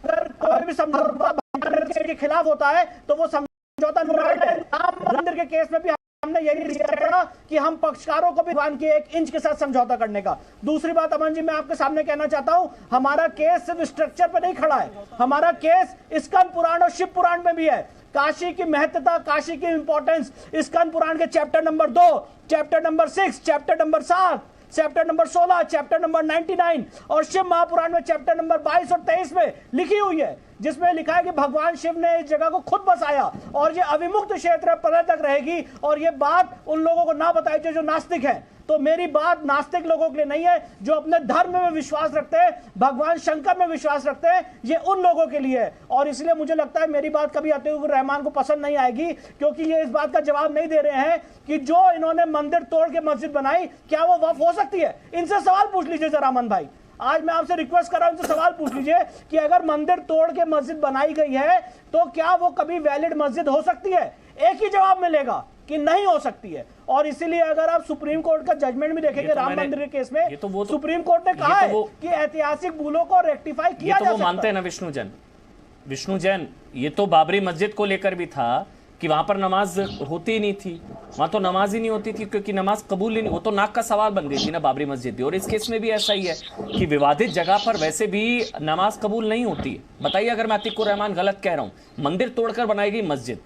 अगर कोई भी समझौता भगवान के खिलाफ होता है तो वो समझौता मंदिर के केस में भी हमने यही कहा कि हम पक्षकारों को भी भगवान के 1 इंच के साथ समझौता करने का। दूसरी बात अमन जी, मैं आपके सामने कहना चाहता हूं, हमारा केस सिर्फ स्ट्रक्चर पर नहीं खड़ा है, हमारा केस स्कंद पुराण और शिव पुराण में भी है। काशी की महत्ता, काशी की इंपॉर्टेंस स्कंद पुराण के chapter number 2, chapter number 6, chapter number 7, chapter number 16, chapter number 99 और शिव महापुराण में चैप्टर नंबर 22 और 23 में लिखी हुई है, जिसमें लिखा है कि भगवान शिव ने इस जगह को खुद बसाया और ये अविमुक्त क्षेत्र पर्यटक रहेगी। और ये बात उन लोगों को ना बताई जो नास्तिक है। तो मेरी बात नास्तिक लोगों के लिए नहीं है, जो अपने धर्म में विश्वास रखते हैं, भगवान शंकर में विश्वास रखते हैं, ये उन लोगों के लिए है। और इसलिए मुझे लगता है मेरी बात कभी अतीकुर रहमान को पसंद नहीं आएगी, क्योंकि ये इस बात का जवाब नहीं दे रहे हैं कि जो इन्होंने मंदिर तोड़ के मस्जिद बनाई, क्या वो वक्फ हो सकती है? इनसे सवाल पूछ लीजिए जरा अमन भाई। आज मैं आपसे रिक्वेस्ट कर रहा हूं, इनसे सवाल पूछ लीजिए कि अगर मंदिर तोड़ के मस्जिद बनाई गई है तो क्या वो कभी वैलिड मस्जिद हो सकती है? एक ही जवाब मिलेगा कि नहीं हो सकती है। और इसीलिए अगर आप सुप्रीम कोर्ट का जजमेंट भी देखेंगे राम मंदिर के केस में, सुप्रीम कोर्ट ने कहा है कि ऐतिहासिक भूलों को रेक्टिफाई किया जा सकता है। मानते हैं ना विष्णु जैन, ये तो बाबरी मस्जिद को लेकर भी था कि वहां पर नमाज होती ही नहीं थी, वहां तो नमाज ही नहीं होती थी क्योंकि नमाज कबूल ही नहीं, वो तो नाक का सवाल बन गई थी ना बाबरी मस्जिद भी। और इस केस में भी ऐसा ही है कि विवादित जगह पर वैसे भी नमाज कबूल नहीं होती है। बताइए अगर मैं अतीकुर रहमान गलत कह रहा हूं, मंदिर तोड़कर बनाई गई मस्जिद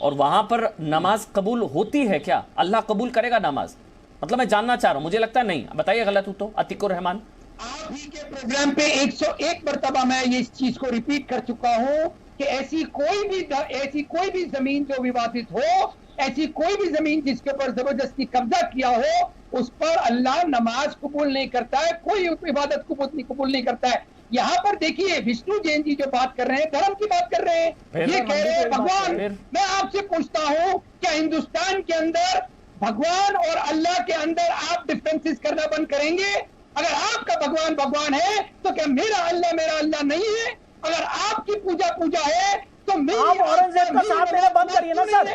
और वहां पर नमाज कबूल होती है क्या? अल्लाह कबूल करेगा नमाज? मतलब मैं जानना चाह रहा हूं, मुझे लगता है नहीं। बताइए गलत हूं तो अतीकुर रहमान। आप ही के प्रोग्राम पे 101 मरतबा मैं ये इस चीज को रिपीट कर चुका हूं कि ऐसी कोई भी जमीन जो विवादित हो ऐसी कोई भी जमीन जिसके ऊपर जबरदस्ती कब्जा किया हो, उस पर अल्लाह नमाज कबूल नहीं करता है, कोई इबादत कबूल नहीं करता है। यहाँ पर देखिए विष्णु जैन जी जो बात कर रहे हैं, धर्म की बात कर रहे हैं, ये कह रहे हैं भगवान। मैं आपसे पूछता हूँ, क्या हिंदुस्तान के अंदर भगवान और अल्लाह के अंदर आप डिफरेंसेस करना बंद करेंगे? अगर आपका भगवान भगवान है तो क्या मेरा अल्लाह नहीं है? अगर आपकी पूजा है तो आप औरंगजेब का साथ देना बंद करिए ना सर।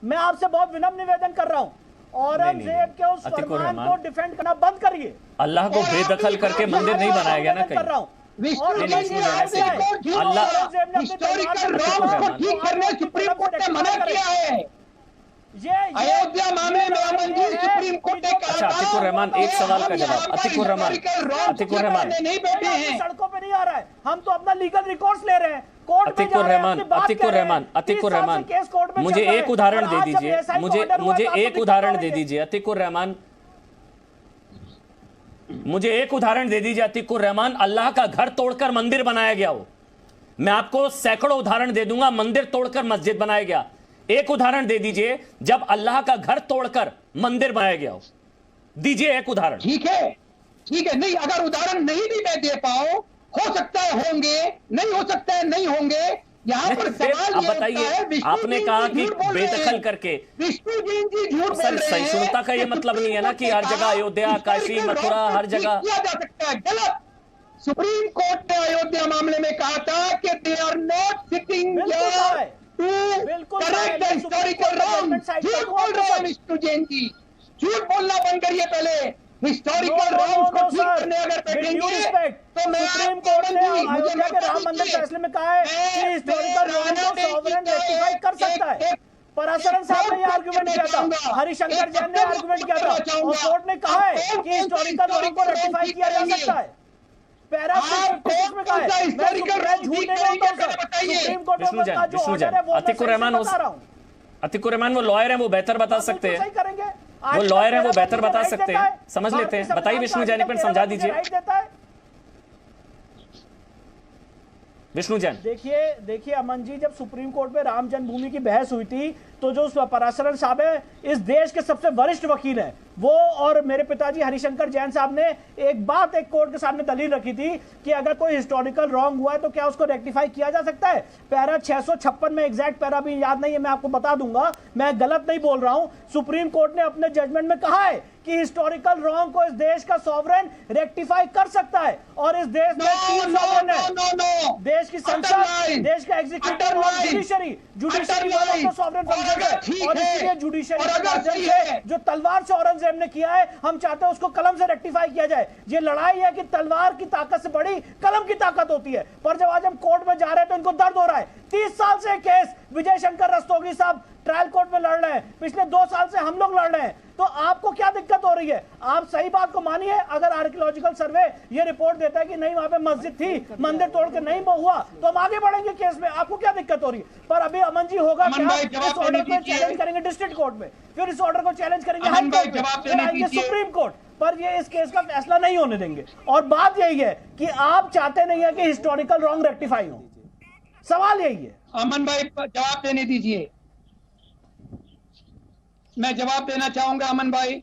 मैं आपसे बहुत विनम्र निवेदन कर रहा हूँ, औरंगजेब के उस फरमान को डिफेंड करना बंद करिए। अल्लाह को बेदखल करके मंदिर नहीं बनाया गया ना कहीं। ठीक करने सुप्रीम कोर्ट ने मना किया है। अयोध्या मामले में अमन जी सुप्रीम कोर्ट ने कहा। अच्छा अतिकुर रहमान, एक सवाल का जवाब। अतिकुर रहमान नहीं बैठे हैं, सड़कों पे नहीं आ रहा है, हम तो अपना लीगल रिकॉर्ड्स ले रहे हैं। अतिकुर रहमान, मुझे एक उदाहरण दे दीजिए, मुझे एक उदाहरण दे दीजिए अतिकुर रहमान, मुझे एक उदाहरण दे दीजिए अतिकुर रहमान, अल्लाह का घर तोड़कर मंदिर बनाया गया हो। मैं आपको सैकड़ों उदाहरण दे दूंगा, मंदिर तोड़कर मस्जिद बनाया गया। एक उदाहरण दे दीजिए जब अल्लाह का घर तोड़कर मंदिर बनाया गया हो, दीजिए एक उदाहरण। ठीक है, नहीं अगर उदाहरण नहीं भी मैं दे पाऊं, हो सकता है होंगे, नहीं हो सकता है नहीं होंगे। यहाँ पर सवाल आप बताइए, आपने कहा कि बेदखल करके विष्णु जैन जी झूठ बोल सर, रहे हैं। सहिष्णुता का ये मतलब नहीं है ना कि हर जगह अयोध्या, काशी, मथुरा हर जगह किया जा सकता है। गलत। सुप्रीम कोर्ट ने अयोध्या मामले में कहा था कि they are not sitting to correct the historical wrong. झूठ बोल रहे हैं विष्णु जैन जी, झूठ बोलना बंद करिए पहले। हिस्टोरिकल रॉन्ग को ठीक करने अगर बैठेंगे तो मैं सुप्रीम कोर्ट ने अयोध्या के राम मंदिर फैसले में कहा है कि हिस्टोरिकल रॉन्ग को सॉवरेन रेक्टिफाई कर सकता है। पराशरन साहब ने ये आर्गुमेंट किया था, हरिशंकर जैन ने आर्गुमेंट किया था, और कोर्ट ने कहा है कि हिस्टोरिकल रॉन्ग को रेक्टिफाई किया जा सकता है। पैरा 56 में कहा है, मैं झूठ नहीं बोलता सर। सुप्रीम कोर्ट का जो ऑर्डर है वो अतिकुर रहमान वो लॉयर है, वो बेहतर बता सकते हैं। करेंगे, वो लॉयर है, वो बेहतर बता सकते हैं, समझ लेते हैं। बताइए विष्णु जैन, एक मिनट समझा दीजिए विष्णु जैन। देखिए अमन जी, जब सुप्रीम कोर्ट में राम जन्मभूमि की बहस हुई थी तो जो पराशरन साहब है, इस देश के सबसे वरिष्ठ वकील है वो, और मेरे पिताजी हरिशंकर जैन साहब ने एक कोर्ट के सामने दलील रखी थी कि अगर कोई हिस्टोरिकल रॉन्ग हुआ है तो क्या उसको रेक्टिफाई किया जा सकता है। पैरा 656 में, एग्जैक्ट पैरा भी याद नहीं है, मैं आपको बता दूंगा, मैं गलत नहीं बोल रहा हूं। सुप्रीम कोर्ट ने अपने जजमेंट में कहा है कि हिस्टोरिकल रॉन्ग को इस देश का सॉवरेन रेक्टिफाई कर सकता है, और इस देश में 3 सॉवरेन है, देश की संसद, देश का एग्जीक्यूटिव और जुडिशरी वालों को सॉवरेन फंक्शन है, और इसलिए जुडिशरी के माध्यम से जो तलवार से औरंगजेब ने किया है, हम चाहते हैं उसको कलम से रेक्टिफाई किया जाए। ये लड़ाई है कि तलवार की ताकत से बड़ी कलम की ताकत होती है, पर जब आज हम कोर्ट में जा रहे हैं तो इनको दर्द हो रहा है। 30 साल से केस विजय शंकर रस्तोगी साहब ट्रायल कोर्ट में लड़ रहे हैं, पिछले 2 साल से हम लोग लड़ रहे हैं, तो आपको क्या दिक्कत हो रही है? आप सही बात को मानिए। अगर आर्कियोलॉजिकल सर्वे ये रिपोर्ट देता है कि नहीं वहां पे मस्जिद थी, मंदिर तोड़ के नहीं हुआ, तो हम आगे बढ़ेंगे केस में, आपको क्या दिक्कत हो रही है? पर अभी अमन जी होगा क्या, इस ऑर्डर को चैलेंज करेंगे डिस्ट्रिक्ट कोर्ट में, फिर इस ऑर्डर को चैलेंज करेंगे हाई कोर्ट में, फिर आएंगे सुप्रीम कोर्ट, पर ये इस केस का फैसला नहीं होने देंगे। और बात यही है कि आप चाहते नहीं है कि हिस्टोरिकल रॉन्ग रेक्टिफाई हो, सवाल यही है। अमन भाई जवाब देने दीजिए, मैं जवाब देना चाहूंगा अमन भाई।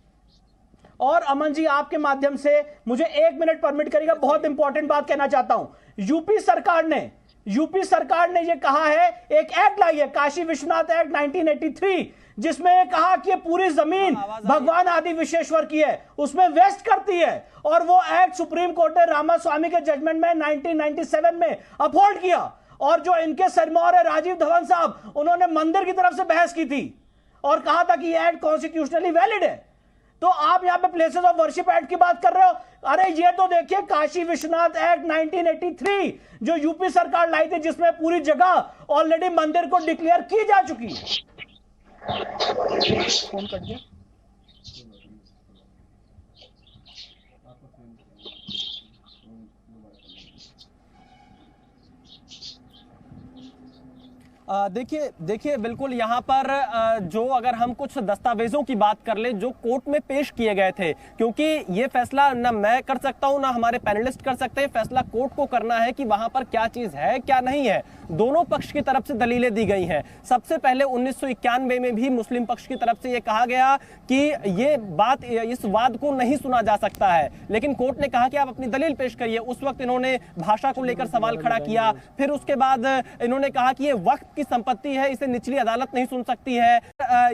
और अमन जी आपके माध्यम से मुझे 1 मिनट परमिट करिएगा, बहुत इंपॉर्टेंट बात कहना चाहता हूं। यूपी सरकार ने यह कहा है, एक एक्ट लाई है, काशी विश्वनाथ एक्ट 1983, जिसमें यह कहा कि पूरी जमीन भगवान आदि विश्वेश्वर की है, उसमें वेस्ट करती है, और वो एक्ट सुप्रीम कोर्ट ने रामास्वामी के जजमेंट में 1997 में अपहोल्ड किया। और जो इनके सरमौर है राजीव धवन साहब, उन्होंने मंदिर की तरफ से बहस की थी और कहा था कि यह एक्ट कॉन्स्टिट्यूशनली वैलिड है। तो आप यहां पे प्लेसेस ऑफ वर्शिप एक्ट की बात कर रहे हो। अरे ये तो देखिए, काशी विश्वनाथ एक्ट 1983 जो यूपी सरकार लाई थी, जिसमें पूरी जगह ऑलरेडी मंदिर को डिक्लेयर की जा चुकी है। फोन कट गया। देखिए बिल्कुल यहाँ पर जो अगर हम कुछ दस्तावेजों की बात कर ले जो कोर्ट में पेश किए गए थे, क्योंकि ये फैसला ना मैं कर सकता हूँ ना हमारे पैनलिस्ट कर सकते हैं, फैसला कोर्ट को करना है कि वहां पर क्या चीज है क्या नहीं है। दोनों पक्ष की तरफ से दलीलें दी गई हैं। सबसे पहले 1991 में भी मुस्लिम पक्ष की तरफ से यह कहा गया कि ये बात, इस वाद को नहीं सुना जा सकता है, लेकिन कोर्ट ने कहा कि आप अपनी दलील पेश करिए। उस वक्त इन्होंने भाषा को लेकर सवाल खड़ा किया। फिर उसके बाद इन्होंने कहा कि ये वक्त की संपत्ति है, इसे निचली अदालत नहीं सुन सकती है।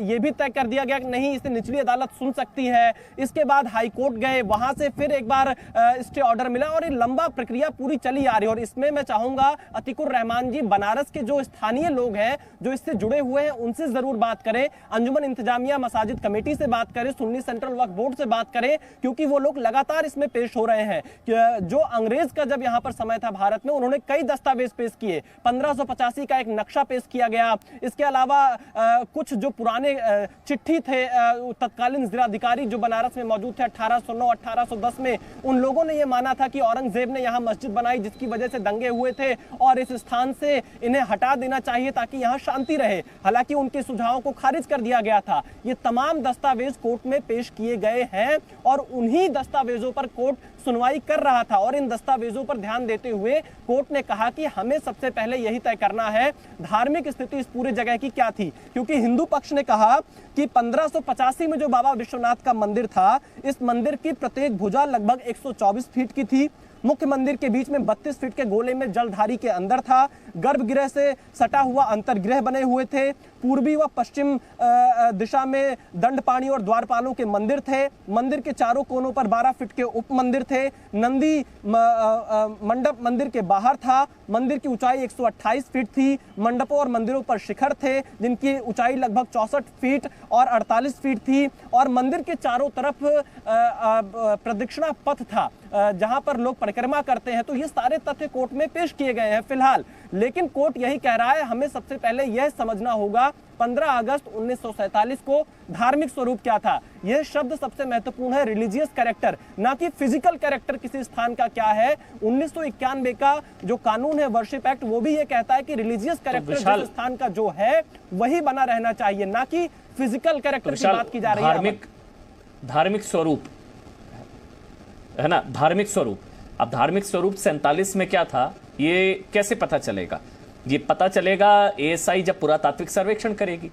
यह भी तय कर दिया गया कि नहीं, इसे निचली अदालत सुन सकती है। इसके बाद हाई कोर्ट गए, वहां से फिर एक बार स्टे ऑर्डर मिला और ये लंबा प्रक्रिया पूरी चली आ रही है। और इसमें मैं चाहूंगा अतीकुर रहमान जी, बनारस के जो स्थानीय लोग हैं जो इससे जुड़े हुए हैं, उनसे जरूर बात करें। अंजुमन इंतजामिया मसाजिद कमेटी से बात करें, सुन्नी सेंट्रल वक्फ बोर्ड से बात करें, क्योंकि वो लोग लगातार इसमें पेश हो रहे हैं। जो अंग्रेज का जब यहां पर समय था भारत में, उन्होंने कई दस्तावेज पेश किए। 1585 का एक नक्शा पेश किया गया। इसके अलावा कुछ जो पुराने चिट्ठी थे तत्कालीन जिलाधिकारी जो बनारस में मौजूद थे 1809 1810 में, उन लोगों ने यह माना था कि औरंगजेब ने यहां मस्जिद बनाई जिसकी वजह से दंगे हुए थे और इस स्थान से इन्हें हटा देना चाहिए ताकि यहां शांति रहे। हालांकि उनके सुझावों को खारिज कर दिया गया था। ये तमाम दस्तावेज कोर्ट में पेश किए गए हैं और उन्हीं दस्तावेजों पर कोर्ट सुनवाई कर रहा था। और इन दस्तावेजों पर ध्यान देते हुए कोर्ट ने कहा कि हमें सबसे पहले यही तय करना है धार्मिक स्थिति इस पूरे जगह की क्या थी, क्योंकि हिंदू पक्ष ने कहा कि 1585 में जो बाबा विश्वनाथ का मंदिर था, इस मंदिर की प्रत्येक भुजा लगभग 124 फीट की थी। मुख्य मंदिर के बीच में 32 फीट के गोले में जलधारी के अंदर था। गर्भगृह से सटा हुआ अंतर्गृह बने हुए थे। पूर्वी व पश्चिम दिशा में दंडपाणी और द्वारपालों के मंदिर थे। मंदिर के चारों कोनों पर 12 फीट के उप मंदिर थे। नंदी मंडप मंदिर के बाहर था। मंदिर की ऊंचाई 128 फीट थी। मंडपों और मंदिरों पर शिखर थे जिनकी ऊंचाई लगभग 64 फीट और 48 फीट थी। और मंदिर के चारों तरफ प्रदक्षिणा पथ था जहां पर लोग परिक्रमा करते हैं। तो ये सारे तथ्य कोर्ट में पेश किए गए हैं फिलहाल, लेकिन कोर्ट यही कह रहा है हमें सबसे पहले यह समझना होगा 15 अगस्त 1947 को धार्मिक स्वरूप क्या था। यह शब्द सबसे महत्वपूर्ण है, रिलीजियस कैरेक्टर, ना कि फिजिकल कैरेक्टर किसी स्थान का क्या है। 1991 का जो कानून है वर्शिप एक्ट, वो भी ये कहता है कि रिलीजियस कैरेक्टर जिस स्थान का जो है वही बना रहना चाहिए, ना कि फिजिकल कैरेक्टर की बात की जा रही है। धार्मिक स्वरूप है ना, धार्मिक स्वरूप। अब धार्मिक स्वरूप 47 में क्या था ये कैसे पता चलेगा? ये पता चलेगा एएसआई जब पुरातात्विक सर्वेक्षण करेगी।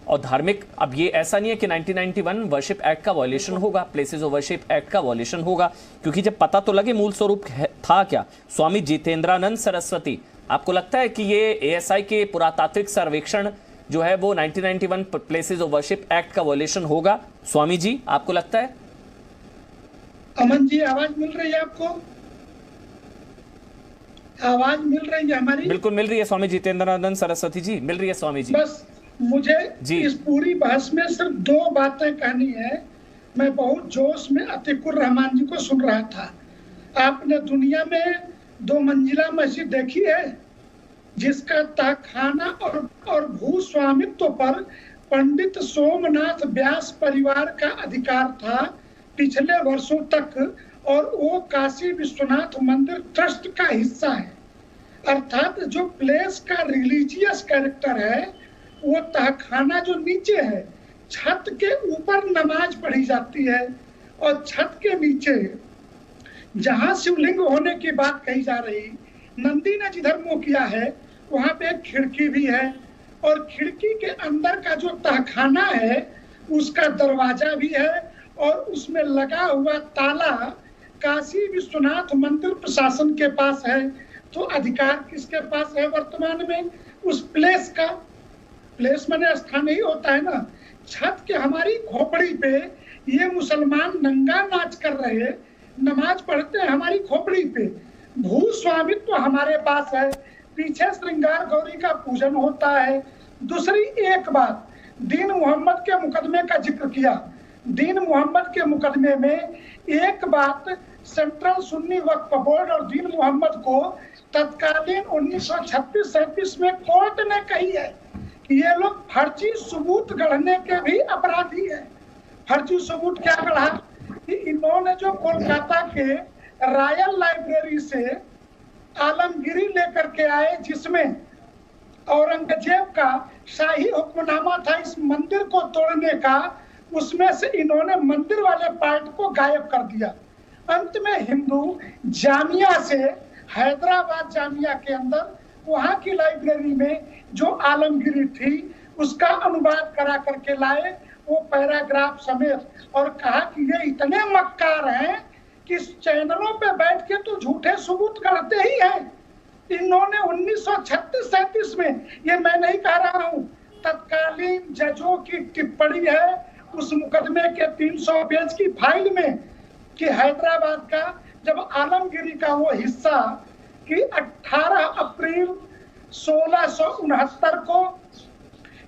और धार्मिक, अब ये ऐसा नहीं है कि 1991 वर्शिप एक्ट का वॉयलेशन होगा, प्लेसेस ऑफ वर्शिप एक्ट का वॉयलेशन होगा, क्योंकि जब पता तो लगे मूल स्वरूप था क्या। स्वामी जितेंद्रानंद सरस्वती, आपको लगता है कि ये एएसआई के पुरातात्विक सर्वेक्षण जो है वो 1991 प्लेसेस ऑफ वर्शिप एक्ट का वॉयलेशन होगा? स्वामी जी, आपको लगता है? अमन जी, आवाज मिल रही है आपको? आवाज मिल रही है हमारी? बिल्कुल मिल रही है स्वामी जितेंद्रानंद सरस्वती जी, मिल रही है स्वामी जी। बस मुझे इस पूरी बहस में सिर्फ 2 बातें कहनी है। मैं बहुत जोश में अतीकुर रहमान जी को सुन रहा था। आपने दुनिया में 2 मंजिला मस्जिद देखी है जिसका तहखाना और भू स्वामित्व पर पंडित सोमनाथ व्यास परिवार का अधिकार था पिछले वर्षों तक, और वो काशी विश्वनाथ मंदिर ट्रस्ट का हिस्सा है। अर्थात जो प्लेस का रिलीजियस कैरेक्टर है वो तहखाना जो नीचे है, छत के ऊपर नमाज पढ़ी जाती है और छत के नीचे जहां शिवलिंग होने की बात कही जा रही, नंदी ने जिधर मुंह किया है वहां पे एक खिड़की भी है और खिड़की के अंदर का जो तहखाना है उसका दरवाजा भी है और उसमें लगा हुआ ताला काशी विश्वनाथ मंदिर प्रशासन के पास है। तो अधिकार किसके पास है वर्तमान में? उस प्लेस का। प्लेस माने स्थान ही होता है ना। छत के हमारी खोपड़ी पे ये मुसलमान नंगा नाच कर रहे, नमाज पढ़ते हैं हमारी खोपड़ी पे। भू स्वामित्व हमारे पास है, पीछे श्रृंगार गौरी का पूजन होता है। दूसरी एक बात, दीन मोहम्मद के मुकदमे का जिक्र किया। दीन मोहम्मद के मुकदमे में एक बात सेंट्रल सुन्नी वक्फ बोर्ड और दीन मोहम्मद को तत्कालीन 1936-37 में कोर्ट ने कही है कि ये लोग फर्जी सबूत गढ़ने के भी अपराधी है। फर्जी सबूत क्या गढ़ा कि इन्होंने जो कोलकाता के रॉयल लाइब्रेरी से आलमगिरी लेकर के आए जिसमें औरंगजेब का शाही हुक्मनामा था इस मंदिर को तोड़ने का, उसमें से इन्होंने मंदिर वाले पार्ट को गायब कर दिया। अंत में हिंदू जामिया से, हैदराबाद जामिया के अंदर वहां की लाइब्रेरी में जो आलमगिरी थी उसका अनुवाद करा करके लाए, वो पैराग्राफ समेत, और कहा कि ये इतने मक्कार हैं कि चैनलों पे बैठ के तो झूठे सबूत करते ही हैं। इन्होंने 1936-37 में, ये मैं नहीं कह रहा हूं, तत्कालीन जजों की टिप्पणी है उस मुकदमे के 300 पेज की फाइल में कि हैदराबाद का जब आलमगिरी का वो हिस्सा कि 18 अप्रैल 1669 को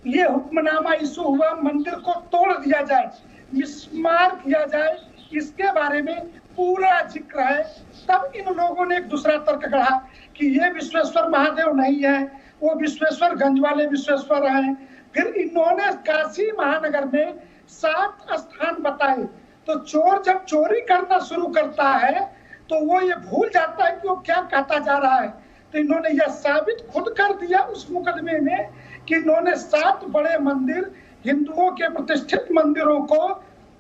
ये हुक्मनामा इशू हुआ, मंदिर को तोड़ दिया जाए, मिसमार किया जाए, इसके बारे में पूरा जिक्र है। तब इन लोगों ने एक दूसरा तर्क गढ़ा कि ये विश्वेश्वर महादेव नहीं है, वो विश्वेश्वर गंज वाले विश्वेश्वर हैं। फिर इन्होंने काशी महानगर में 7 स्थान बताए। तो चोर जब चोरी करना शुरू करता है तो वो ये भूल जाता है कि वो क्या कहता जा रहा है। तो इन्होंने यह साबित खुद कर दिया उस मुकदमे में कि इन्होंने 7 बड़े मंदिर, हिंदुओं के प्रतिष्ठित मंदिरों को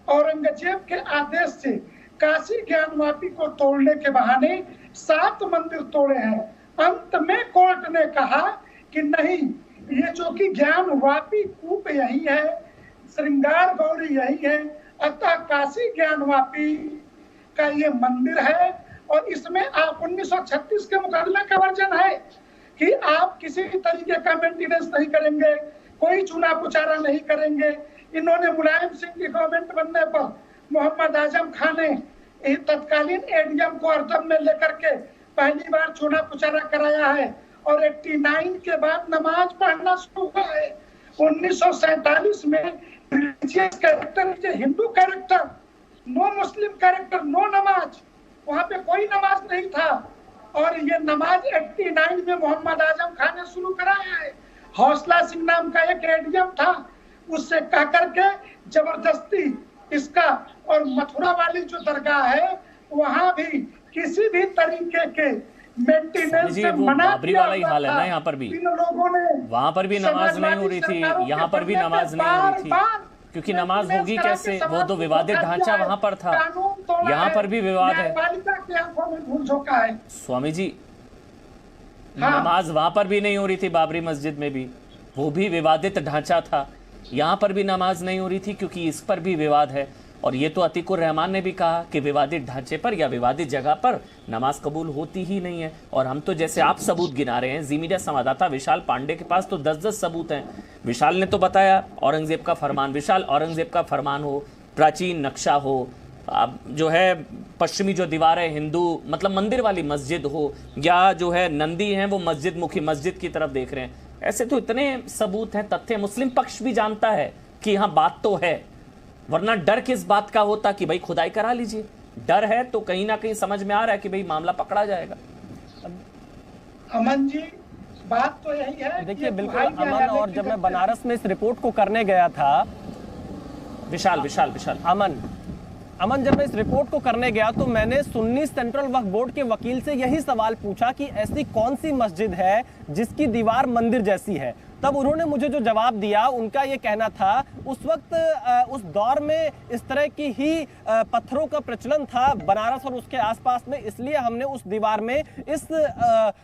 औरंगजेब के आदेश से काशी ज्ञानवापी को तोड़ने के बहाने 7 मंदिर तोड़े हैं। अंत में कोर्ट ने कहा कि नहीं, ये जो कि ज्ञानवापी कूप यही है, श्रृंगार गौरी यही है, अतः काशी ज्ञानवापी का ये मंदिर है। और इसमें आप 1936 के मुकदमे का वर्जन है कि आप किसी तरीके का मेंटेनेंस नहीं करेंगे, कोई चुना पुचारा नहीं करेंगे। इन्होंने मुलायम सिंह की गवर्नमेंट बनने पर मोहम्मद आजम खान ने तत्कालीन एडीएम को अर्दम में लेकर के पहली बार चुना पुचारा कराया है और 89 के बाद नमाज पढ़ना शुरू हुआ है। 1947 में religious character, Hindu character, no Muslim character, no नमाज, वहां पे कोई नमाज नहीं था। और ये नमाज 89 में मोहम्मद आजम खान ने शुरू कराया है। हौसला सिंह नाम का एक एडीएम था, उससे कह करके जबरदस्ती इसका, और मथुरा वाली जो दरगाह है वहां भी किसी भी तरीके के मेंटेनेंस से मना बाबरी वाला ही हाल है ना, यहाँ पर भी इन लोगों ने, वहां पर भी नमाज नहीं हो रही थी, यहाँ पर भी नमाज नहीं हो रही थी, क्योंकि नमाज होगी कैसे, वो तो विवादित ढांचा वहां पर था। यहाँ पर भी विवाद है स्वामी जी, नमाज वहां पर भी नहीं हो रही थी, बाबरी मस्जिद में भी वो भी विवादित ढांचा था। यहाँ पर भी नमाज नहीं हो रही थी क्योंकि इस पर भी विवाद है। और ये तो अतीकुर रहमान ने भी कहा कि विवादित ढांचे पर या विवादित जगह पर नमाज कबूल होती ही नहीं है। और हम तो जैसे आप सबूत गिना रहे हैं, जी मीडिया संवाददाता विशाल पांडे के पास तो 10-10 सबूत हैं। विशाल ने तो बताया औरंगजेब का फरमान, विशाल औरंगजेब का फरमान हो, प्राचीन नक्शा हो, अब जो है पश्चिमी जो दीवार है हिंदू मतलब मंदिर वाली मस्जिद हो, या जो है नंदी हैं वो मस्जिद मुखी मस्जिद की तरफ देख रहे हैं, ऐसे तो इतने सबूत हैं, तथ्य। मुस्लिम पक्ष भी जानता है कि यहाँ बात तो है, वरना डर किस बात का होता कि भाई खुदाई करा लीजिए। डर है तो कहीं ना कहीं समझ में आ रहा है कि भाई मामला पकड़ा जाएगा। अमन जी, बात तो यही है। देखिए बिल्कुल अमन, और जब मैं बनारस में इस रिपोर्ट को करने गया था, विशाल विशाल विशाल अमन जब मैं इस रिपोर्ट को करने गया तो मैंने सुन्नी सेंट्रल वक्फ बोर्ड के वकील से यही सवाल पूछा कि ऐसी कौन सी मस्जिद है जिसकी दीवार मंदिर जैसी है। तब उन्होंने मुझे जो जवाब दिया, उनका ये कहना था उस वक्त उस दौर में इस तरह की ही पत्थरों का प्रचलन था बनारस और उसके आसपास में, इसलिए हमने उस दीवार में इस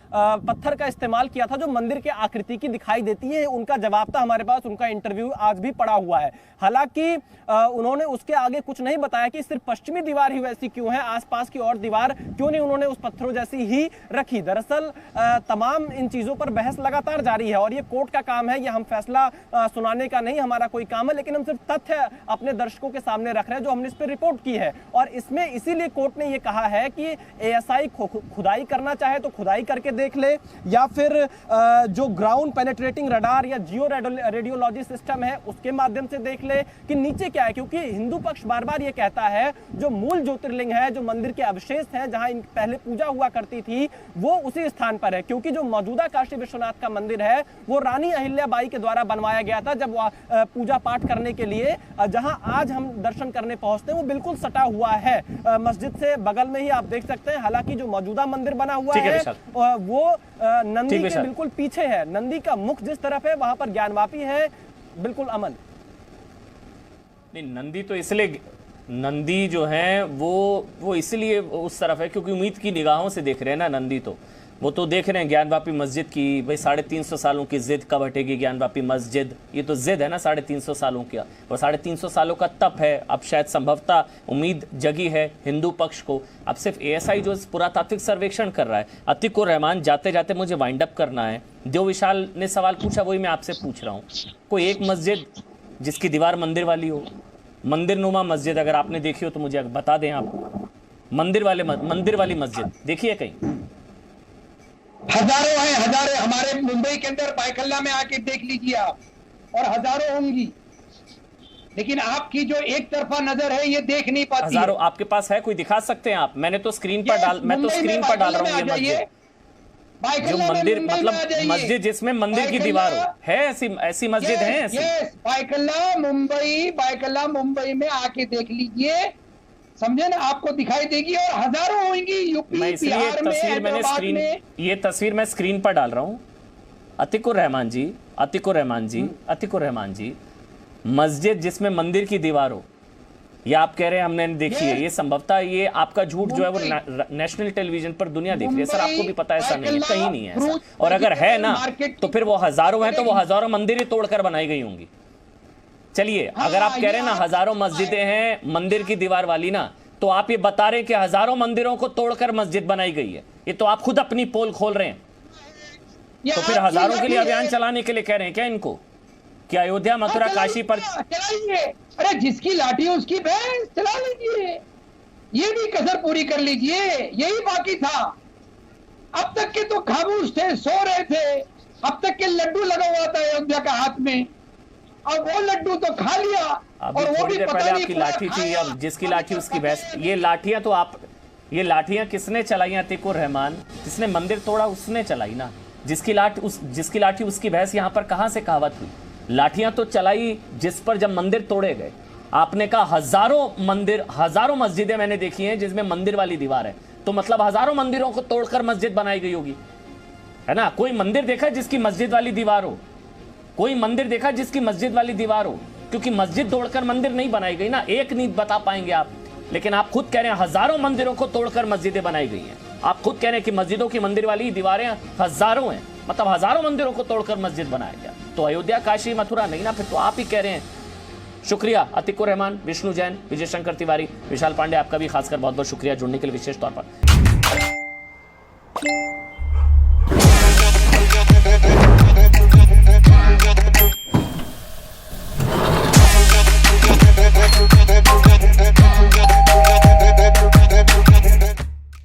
पत्थर का इस्तेमाल किया था जो मंदिर के आकृति की दिखाई देती है। उनका जवाब था हमारे पास, उनका इंटरव्यू आज भी पड़ा हुआ है। हालांकि उन्होंने उसके आगे कुछ नहीं बताया कि सिर्फ पश्चिमी दीवार ही वैसी क्यों है, आसपास की और दीवार क्यों नहीं उन्होंने उस पत्थरों जैसी ही रखी। दरअसल तमाम इन चीजों पर बहस लगातार जारी है और ये कोर्ट का काम है, ये हम फैसला सुनाने का नहीं हमारा कोई काम है, लेकिन हम सिर्फ तथ्य अपने दर्शकों के सामने रख रहे हैं जो हमने इस पर रिपोर्ट की है। और इसमें इसीलिए कोर्ट ने ये कहा है कि एएसआई खुदाई करना चाहे तो खुदाई करके देख ले, या फिर जो ग्राउंड पेनेट्रेटिंग रडार या जियो रेडियोलॉजी सिस्टम है उसके माध्यम से देख ले कि नीचे क्या है, क्योंकि हिंदू पक्ष बार बार ये कहता है जो मूल ज्योतिर्लिंग है, जो मंदिर के अवशेष हैं जहां पहले पूजा हुआ करती थी, वो उसी स्थान पर है। क्योंकि जो मौजूदा काशी विश्वनाथ का मंदिर है वो रानी अहिल्याबाई के द्वारा बनवाया गया था जब वह पूजा पाठ करने के लिए, जहां आज हम दर्शन करने पहुंचते हैं वो बिल्कुल सटा हुआ है मस्जिद से, बगल में ही आप देख सकते हैं। हालांकि जो मौजूदा मंदिर बना हुआ है वो नंदी के बिल्कुल पीछे है, नंदी का मुख जिस तरफ है वहां पर ज्ञानवापी है। बिल्कुल अमन, नहीं नंदी तो इसलिए, नंदी जो है वो इसलिए उस तरफ है क्योंकि उम्मीद की निगाहों से देख रहे हैं ना नंदी, तो वो तो देख रहे हैं ज्ञानवापी मस्जिद की, भाई 350 सालों की जिद कब हटेगी ज्ञानवापी मस्जिद, ये तो जिद है ना 350 सालों की, और 350 सालों का तप है। अब शायद संभवतः उम्मीद जगी है हिंदू पक्ष को। अब सिर्फ एएसआई जो पुरातात्विक सर्वेक्षण कर रहा है। अतिकुर रहमान, जाते जाते मुझे वाइंड अप करना है, देव विशाल ने सवाल पूछा वही मैं आपसे पूछ रहा हूँ, कोई एक मस्जिद जिसकी दीवार मंदिर वाली हो, मंदिर नुमा मस्जिद अगर आपने देखी हो तो मुझे बता दें आप। मंदिर वाली मस्जिद देखिए कहीं? हजारों हैं, हजारों। हमारे मुंबई के अंदर बायखल्ला में आके देख लीजिए आप, और हजारों होंगी, लेकिन आपकी जो एक तरफा नजर है ये देख नहीं पाती। हजारों आपके पास है, कोई दिखा सकते हैं आप? मैंने तो स्क्रीन पर डाल रहा हूँ ये मस्जिद, जो मंदिर मतलब मस्जिद जिसमें मंदिर की दीवार हो, है ऐसी मस्जिद है ऐसी? बायखल्ला मुंबई में आके देख लीजिए, समझे ना, आपको दिखाई देगी, और हजारों होंगी यूपी बिहार में, हैदराबाद में। ये तस्वीर मैं स्क्रीन पर डाल रहा हूं। अतिकुर रहमान जी, मस्जिद जिसमें मंदिर की दीवार हो, ये आप कह रहे हैं हमने देखी है, ये संभवतः ये आपका झूठ जो है वो नेशनल टेलीविजन पर दुनिया देख रही है। सर आपको भी पता है ऐसा नहीं है, कहीं नहीं है ऐसा, और अगर है ना तो फिर वो हजारों हैं तो वो हजारों मंदिर ही तोड़कर बनाई गई होंगी। चलिए, अगर आप कह रहे हैं ना हजारों मस्जिदें हैं मंदिर की दीवार वाली ना, तो आप ये बता रहे हैं कि हजारों मंदिरों को तोड़कर मस्जिद बनाई गई है। ये तो आप खुद अपनी पोल खोल रहे हैं, तो फिर हजारों के लिए अभियान चलाने के लिए कह रहे हैं क्या इनको कि अयोध्या मथुरा काशी पर चलाइए? अरे जिसकी लाठी उसकी भैंस, चला लीजिए, ये भी कसर पूरी कर लीजिए, यही बाकी था। अब तक के तो खामोश थे, सो रहे थे, अब तक के लड्डू लगा हुआ था अयोध्या का हाथ में, अब वो लड्डू तो खा लिया, और वो भी पता नहीं आपकी लाठी थी, अब जिसकी लाठी उसकी भैंस। ये लाठियां तो आप, ये लाठियां किसने चलाई? अतिकुर रहमान, जिसने मंदिर तोड़ा उसने चलाई ना, जिसकी लाठी उसकी भैंस, यहाँ पर कहां से कहावत हुई? लाठियां तो चलाई जिस पर जब मंदिर तोड़े गए। आपने कहा हजारों मस्जिदें मैंने देखी हैं जिसमें मंदिर वाली दीवार है, तो मतलब हजारों मंदिरों को तोड़कर मस्जिद बनाई गई होगी, है ना? कोई मंदिर देखा जिसकी मस्जिद वाली दीवार हो? कोई मंदिर देखा जिसकी मस्जिद वाली दीवार हो? क्योंकि मस्जिद तोड़कर मंदिर नहीं बनाई गई ना, एक नहीं बता पाएंगे आप। लेकिन आप खुद कह रहे हैं हजारों मंदिरों को तोड़कर मस्जिदें बनाई गई हैं। आप खुद कह रहे हैं कि मस्जिदों की मंदिर वाली दीवारें हजारों हैं, मतलब हजारों मंदिरों को तोड़कर मस्जिद बनाया गया। तो अयोध्या काशी मथुरा नहीं ना, फिर तो आप ही कह रहे हैं। शुक्रिया अतिकुर रहमान, विष्णु जैन, विजय शंकर तिवारी, विशाल पांडे, आपका भी खासकर बहुत बहुत शुक्रिया जुड़ने के लिए विशेष तौर पर।